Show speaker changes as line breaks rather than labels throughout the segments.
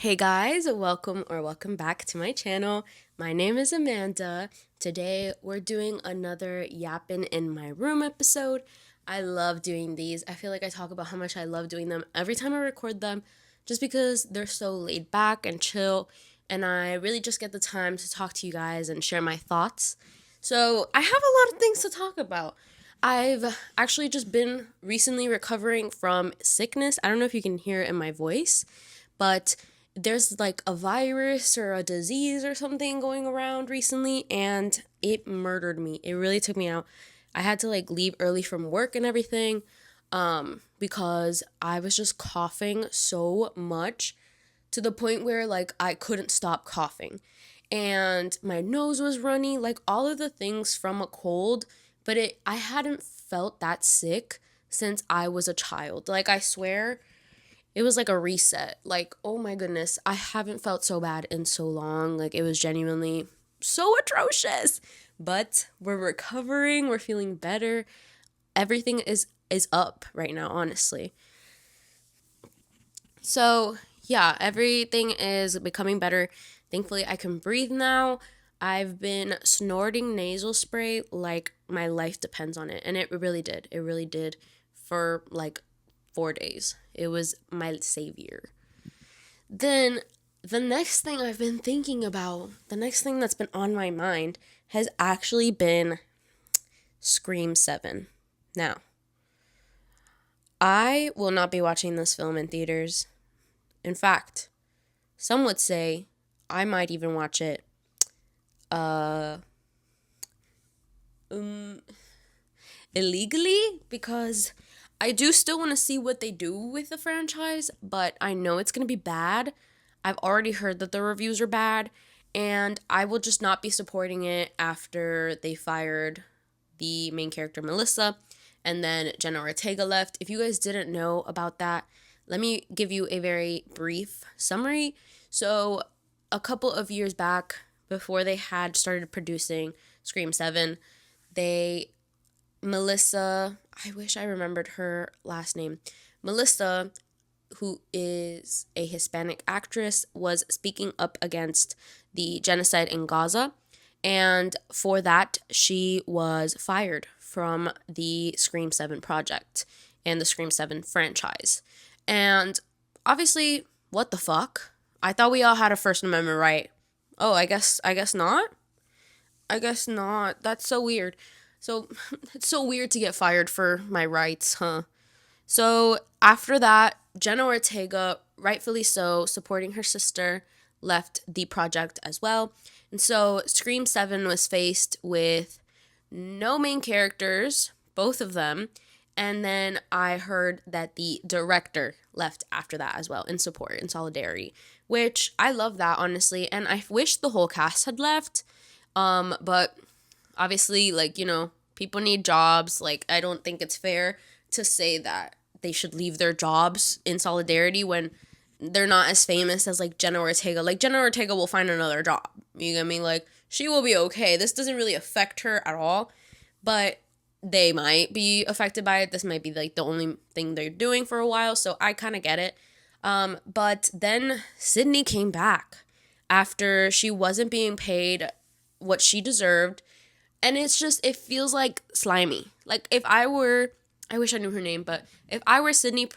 Hey guys, welcome back to my channel. My name is Amanda. Today we're doing another Yappin' in my room episode. I love doing these. I feel like I talk about how much I love doing them every time I record them just because they're so laid back and chill and I really just get the time to talk to you guys and share my thoughts. So, I have a lot of things to talk about. I've actually just been recently recovering from sickness. I don't know if you can hear it in my voice, but there's like a virus or a disease or something going around recently and it murdered me. It really took me out. I had to like leave early from work and everything because I was just coughing so much to the point where like I couldn't stop coughing. And my nose was runny, like all of the things from a cold, but I hadn't felt that sick since I was a child. Like I swear it was like a reset. Like, oh my goodness, I haven't felt so bad in so long. Like, it was genuinely so atrocious. But we're recovering, we're feeling better. Everything is up right now, honestly. So, yeah, everything is becoming better. Thankfully, I can breathe now. I've been snorting nasal spray like my life depends on it. And it really did. It really did for like 4 days. It was my savior. Then the next thing I've been thinking about, the next thing that's been on my mind has actually been Scream 7. Now, I will not be watching this film in theaters. In fact, some would say I might even watch it uh um illegally because I do still want to see what they do with the franchise, but I know it's going to be bad. I've already heard that the reviews are bad, and I will just not be supporting it after they fired the main character, Melissa, and then Jenna Ortega left. If you guys didn't know about that, let me give you a very brief summary. So, a couple of years back, before they had started producing Scream 7, they Melissa, I wish I remembered her last name. Melissa, who is a Hispanic actress, was speaking up against the genocide in Gaza. And for that, she was fired from the Scream 7 project and the Scream 7 franchise. And obviously, what the fuck? I thought we all had a First Amendment right. Oh, I guess not. I guess not. That's so weird. So it's so weird to get fired for my rights, huh? So after that, Jenna Ortega, rightfully so, supporting her sister, left the project as well. And so Scream 7 was faced with no main characters, both of them. And then I heard that the director left after that as well in support, in solidarity, which I love that, honestly. And I wish the whole cast had left. But obviously, like, people need jobs. Like, I don't think it's fair to say that they should leave their jobs in solidarity when they're not as famous as like Jenna Ortega. Like, Jenna Ortega will find another job. You get me? Like, she will be okay. This doesn't really affect her at all, but they might be affected by it. This might be like the only thing they're doing for a while, so I kind of get it. But then Sydney came back after she wasn't being paid what she deserved, and it feels like slimy. Like, if I wish I knew her name, but if I were Sydney,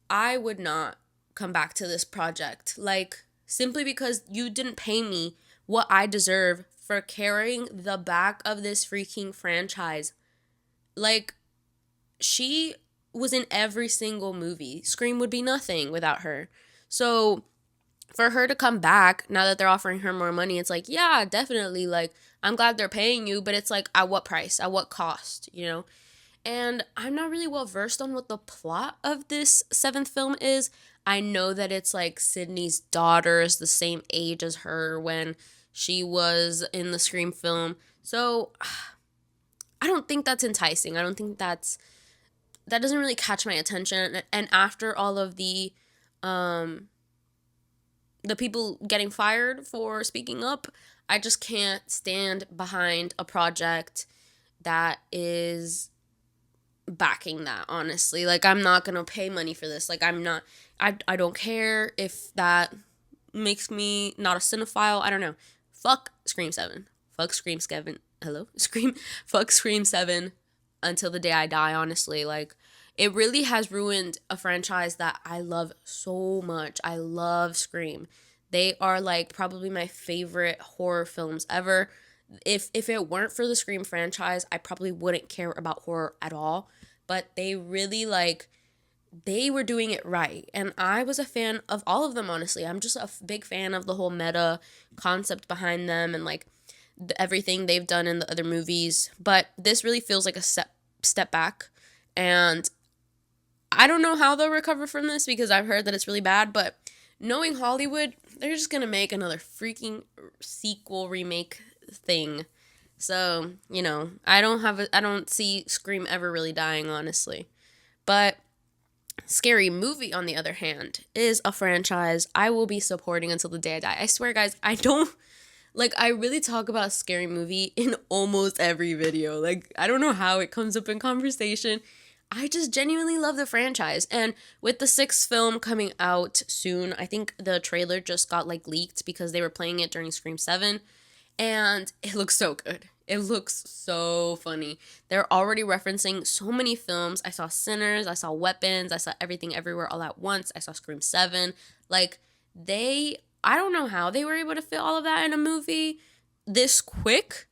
I would not come back to this project. Like, simply because you didn't pay me what I deserve for carrying the back of this freaking franchise. Like, she was in every single movie. Scream would be nothing without her. So, for her to come back now that they're offering her more money, it's like, yeah, definitely. Like, I'm glad they're paying you, but it's like, at what price? At what cost? And I'm not really well versed on what the plot of this seventh film is. I know that it's like Sydney's daughter is the same age as her when she was in the Scream film. So I don't think that's enticing. I don't think that doesn't really catch my attention. And after all of um the people getting fired for speaking up, I just can't stand behind a project that is backing that, honestly. Like, I'm not gonna pay money for this. Like, I don't care if that makes me not a cinephile. I don't know. Fuck Scream 7. Fuck Scream 7. Hello? Scream. Fuck Scream 7 until the day I die, honestly. Like, it really has ruined a franchise that I love so much. I love Scream. They are like probably my favorite horror films ever. If it weren't for the Scream franchise, I probably wouldn't care about horror at all. But they really like they were doing it right. And I was a fan of all of them, honestly. I'm just a big fan of the whole meta concept behind them and like everything they've done in the other movies. But this really feels like a step back. And I don't know how they'll recover from this because I've heard that it's really bad. But knowing Hollywood, they're just going to make another freaking sequel remake thing. So, I don't see Scream ever really dying, honestly. But Scary Movie, on the other hand, is a franchise I will be supporting until the day I die. I swear, guys, I really talk about Scary Movie in almost every video. Like, I don't know how it comes up in conversation. I just genuinely love the franchise. And with the 6th film coming out soon, I think the trailer just got, leaked because they were playing it during Scream 7. And it looks so good. It looks so funny. They're already referencing so many films. I saw Sinners, I saw Weapons, I saw Everything Everywhere All at Once, I saw Scream 7. I don't know how they were able to fit all of that in a movie this quick.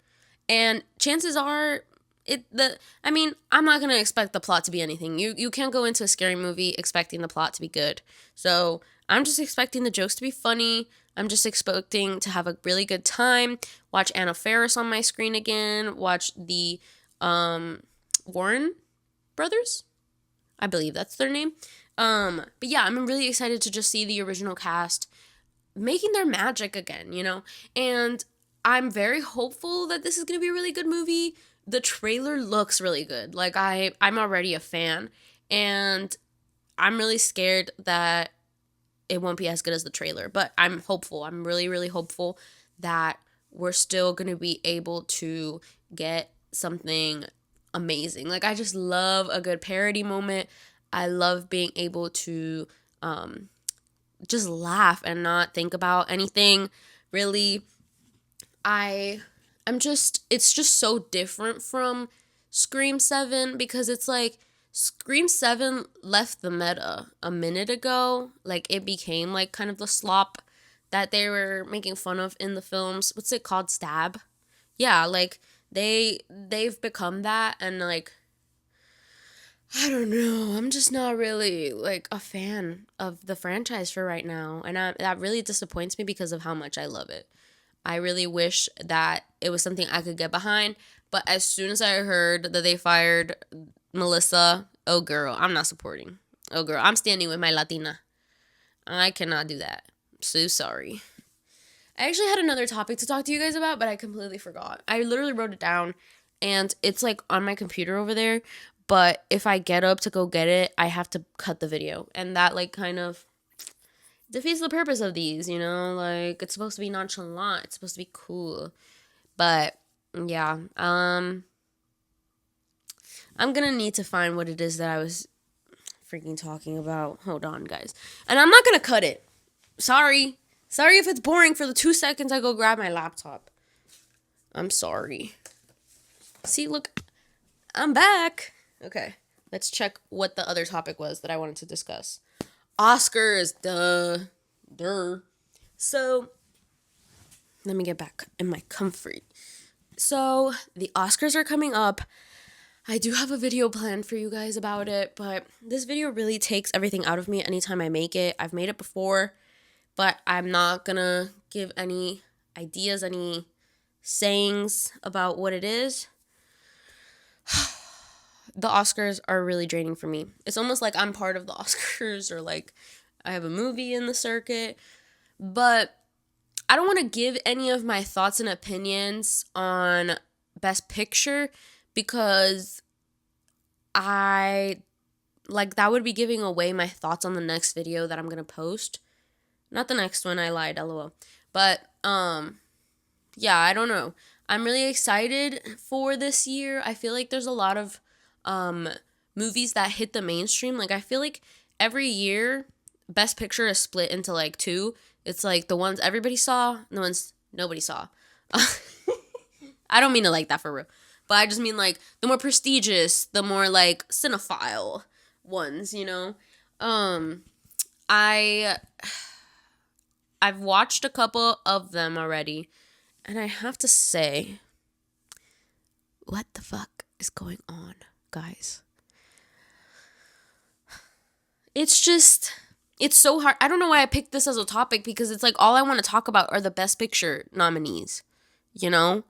And chances are, I'm not going to expect the plot to be anything. You can't go into a scary movie expecting the plot to be good. So I'm just expecting the jokes to be funny. I'm just expecting to have a really good time, watch Anna Faris on my screen again, watch the Warren brothers. I believe that's their name. But yeah, I'm really excited to just see the original cast making their magic again, And I'm very hopeful that this is going to be a really good movie. The trailer looks really good. I'm already a fan, and I'm really scared that it won't be as good as the trailer, but I'm hopeful. I'm really, really hopeful that we're still going to be able to get something amazing. I just love a good parody moment. I love being able to just laugh and not think about anything, really. It's just so different from Scream 7 because it's like Scream 7 left the meta a minute ago. It became kind of the slop that they were making fun of in the films. What's it called? Stab? Yeah, they've become that, and I don't know. I'm just not really a fan of the franchise for right now, and that really disappoints me because of how much I love it. I really wish that it was something I could get behind, but as soon as I heard that they fired Melissa, oh girl, I'm not supporting. Oh girl, I'm standing with my Latina. I cannot do that. So sorry. I actually had another topic to talk to you guys about, but I completely forgot. I literally wrote it down, and it's on my computer over there, but if I get up to go get it, I have to cut the video, and that kind of defeats the purpose of these, it's supposed to be nonchalant, it's supposed to be cool, but yeah, I'm gonna need to find what it is that I was freaking talking about. Hold on, guys, and I'm not gonna cut it. Sorry if it's boring for the 2 seconds I go grab my laptop. I'm sorry. See, look, I'm back. Okay, let's check what the other topic was that I wanted to discuss. Oscars, duh. So, let me get back in my comfort. So, the Oscars are coming up. I do have a video planned for you guys about it, but this video really takes everything out of me anytime I make it. I've made it before, but I'm not gonna give any ideas, any sayings about what it is. The Oscars are really draining for me. It's almost like I'm part of the Oscars, or I have a movie in the circuit, but I don't want to give any of my thoughts and opinions on Best Picture because that would be giving away my thoughts on the next video that I'm going to post. Not the next one, I lied, lol. But, yeah, I don't know. I'm really excited for this year. I feel like there's a lot of movies that hit the mainstream. I feel like every year Best Picture is split into like two. It's like the ones everybody saw and the ones nobody saw. I don't mean it like that for real. But I just mean like the more prestigious, the more like cinephile ones, you know? Um I I've watched a couple of them already, and I have to say, what the fuck is going on, guys? It's just, it's so hard. I don't know why I picked this as a topic, because it's like all I want to talk about are the Best Picture nominees, you know?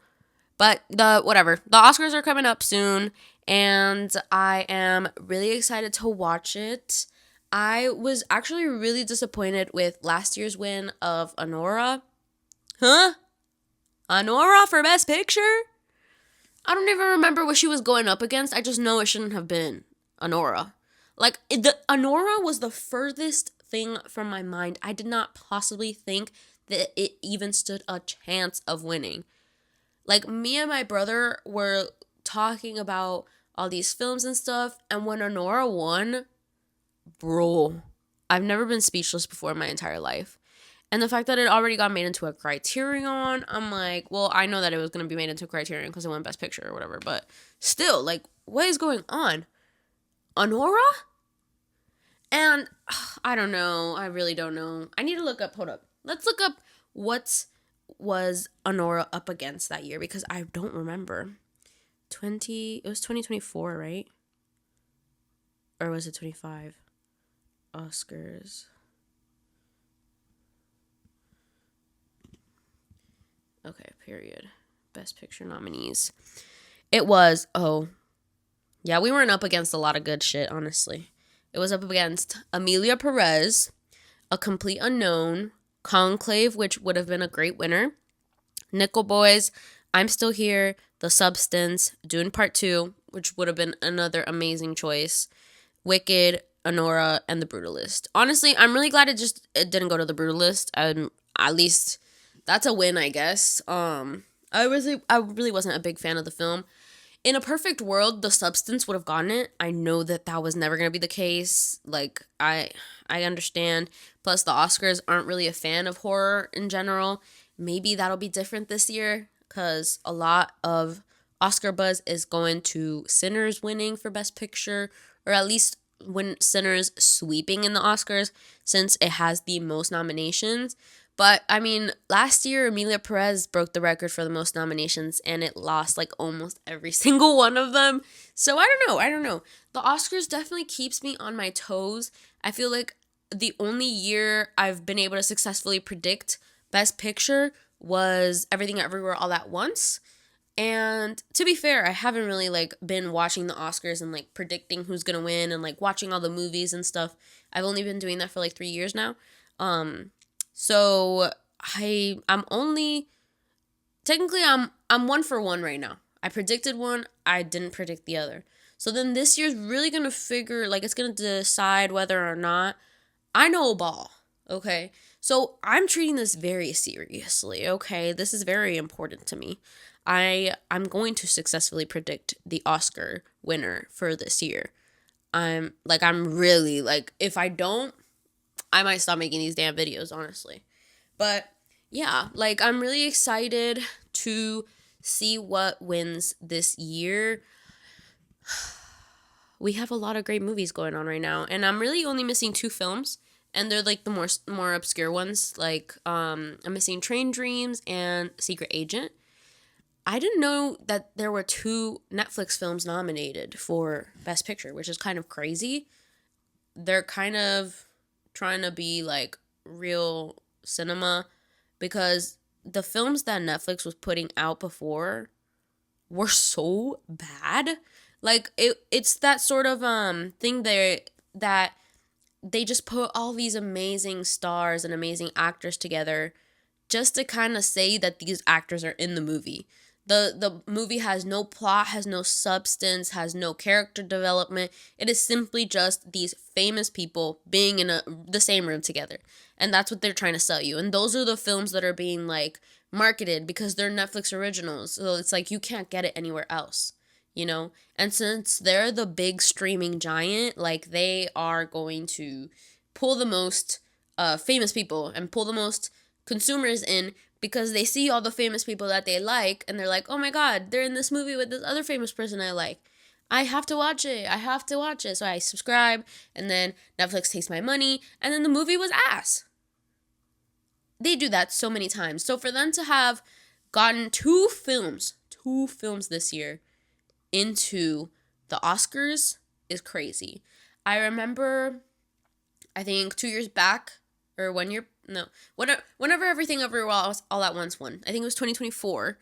But whatever. The Oscars are coming up soon, and I am really excited to watch it. I was actually really disappointed with last year's win of Anora. Huh? Anora for Best Picture? I don't even remember what she was going up against. I just know it shouldn't have been Anora. Like, the Anora was the furthest thing from my mind. I did not possibly think that it even stood a chance of winning. Like, me and my brother were talking about all these films and stuff, and when Anora won, bro, I've never been speechless before in my entire life. And the fact that it already got made into a Criterion, I'm like, well, I know that it was going to be made into a Criterion because it won Best Picture or whatever, but still, like, what is going on? Anora? And I don't know. I really don't know. I need to look up. Hold up. Let's look up what was Anora up against that year, because I don't remember. It was 2024, right? Or was it 25? Oscars. Okay, period. Best Picture nominees. It was, yeah, we weren't up against a lot of good shit, honestly. It was up against Amelia Perez, A Complete Unknown, Conclave, which would have been a great winner, Nickel Boys, I'm Still Here, The Substance, Dune Part 2, which would have been another amazing choice, Wicked, Anora, and The Brutalist. Honestly, I'm really glad it didn't go to The Brutalist. At least that's a win, I guess. I really wasn't a big fan of the film. In a perfect world, The Substance would have gotten it. I know that was never going to be the case. Like, I understand. Plus, the Oscars aren't really a fan of horror in general. Maybe that'll be different this year, because a lot of Oscar buzz is going to Sinners winning for Best Picture, or at least when Sinners sweeping in the Oscars, since it has the most nominations. But, I mean, last year, Amelia Perez broke the record for the most nominations, and it lost, like, almost every single one of them. So, I don't know. The Oscars definitely keeps me on my toes. I feel like the only year I've been able to successfully predict Best Picture was Everything Everywhere All at Once. And to be fair, I haven't really, like, been watching the Oscars and, like, predicting who's gonna win and, like, watching all the movies and stuff. I've only been doing that for, like, 3 years now. So I'm only technically I'm 1 for 1 right now. I predicted one, I didn't predict the other. So then this year's really gonna figure, like, it's gonna decide whether or not I know a ball. Okay. So I'm treating this very seriously, okay? This is very important to me. I'm going to successfully predict the Oscar winner for this year. I'm really, like, if I don't, I might stop making these damn videos, honestly. But yeah, like, I'm really excited to see what wins this year. We have a lot of great movies going on right now, and I'm really only missing 2 films, and they're like the more obscure ones. Like, I'm missing Train Dreams and Secret Agent. I didn't know that there were 2 Netflix films nominated for Best Picture, which is kind of crazy. They're kind of trying to be like real cinema, because the films that Netflix was putting out before were so bad. Like, it's that sort of thing there that they just put all these amazing stars and amazing actors together just to kind of say that these actors are in the movie. The movie has no plot, has no substance, has no character development. It is simply just these famous people being in the same room together. And that's what they're trying to sell you. And those are the films that are being, like, marketed because they're Netflix originals. So it's like you can't get it anywhere else, you know? And since they're the big streaming giant, like, they are going to pull the most famous people and pull the most consumers in, because they see all the famous people that they like and they're like, oh my god, they're in this movie with this other famous person I like. I have to watch it. I have to watch it. So I subscribe, and then Netflix takes my money, and then the movie was ass. They do that so many times. So for them to have gotten two films this year into the Oscars is crazy. I remember, I think 2 years back, or 1 year, no, whenever Everything Everywhere All at Once won. I think it was 2024.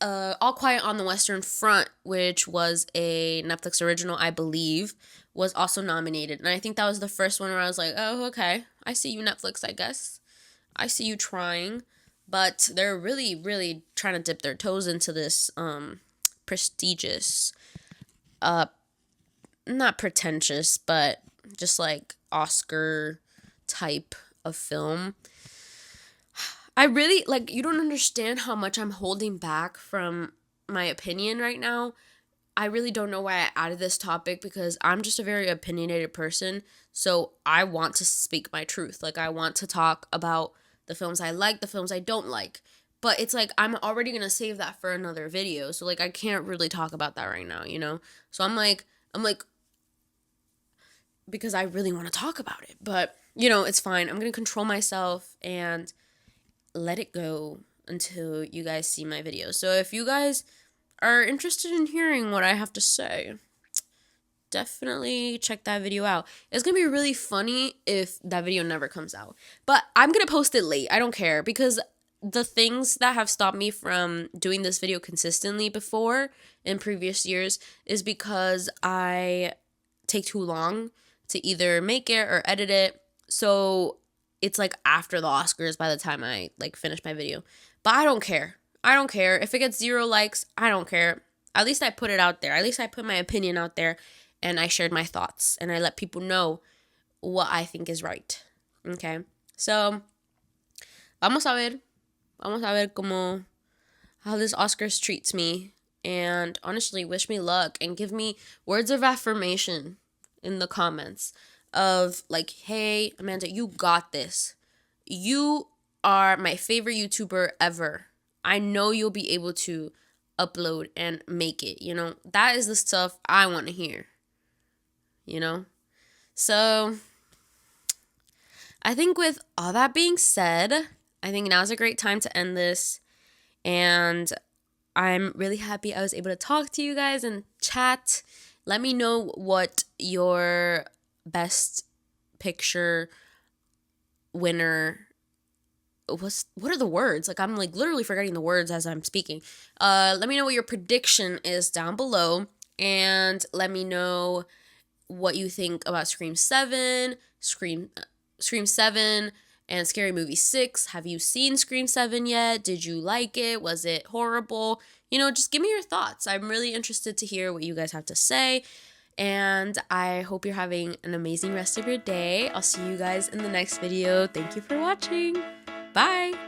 All Quiet on the Western Front, which was a Netflix original, I believe, was also nominated. And I think that was the first one where I was like, oh, okay, I see you, Netflix, I guess. I see you trying. But they're really, really trying to dip their toes into this prestigious, not pretentious, but just like Oscar type of film. I really, like, you don't understand how much I'm holding back from my opinion right now. I really don't know why I added this topic, because I'm just a very opinionated person. So I want to speak my truth. Like, I want to talk about the films I like, the films I don't like. But it's like, I'm already going to save that for another video. So, like, I can't really talk about that right now, you know? So I'm like, because I really want to talk about it. But, you know, it's fine. I'm going to control myself and let it go until you guys see my video. So if you guys are interested in hearing what I have to say, definitely check that video out. It's gonna be really funny if that video never comes out, but I'm gonna post it late. I don't care, because the things that have stopped me from doing this video consistently before in previous years is because I take too long to either make it or edit it. So it's like after the Oscars by the time I like finish my video. But I don't care. I don't care. If it gets 0 likes, I don't care. At least I put it out there. At least I put my opinion out there, and I shared my thoughts, and I let people know what I think is right. Okay? So, vamos a ver como how this Oscars treats me. And honestly, wish me luck and give me words of affirmation in the comments of like, hey, Amanda, you got this. You are my favorite YouTuber ever. I know you'll be able to upload and make it, you know? That is the stuff I want to hear, you know? So, I think with all that being said, I think now's a great time to end this. And I'm really happy I was able to talk to you guys and chat. Let me know what your best picture winner was. What are the words? Like, I'm like literally forgetting the words as I'm speaking. Let me know what your prediction is down below, and let me know what you think about Scream 7, Scream 7 and Scary Movie 6. Have you seen Scream 7 yet? Did you like it? Was it horrible? You know, just give me your thoughts. I'm really interested to hear what you guys have to say. And I hope you're having an amazing rest of your day. I'll see you guys in the next video. Thank you for watching. Bye.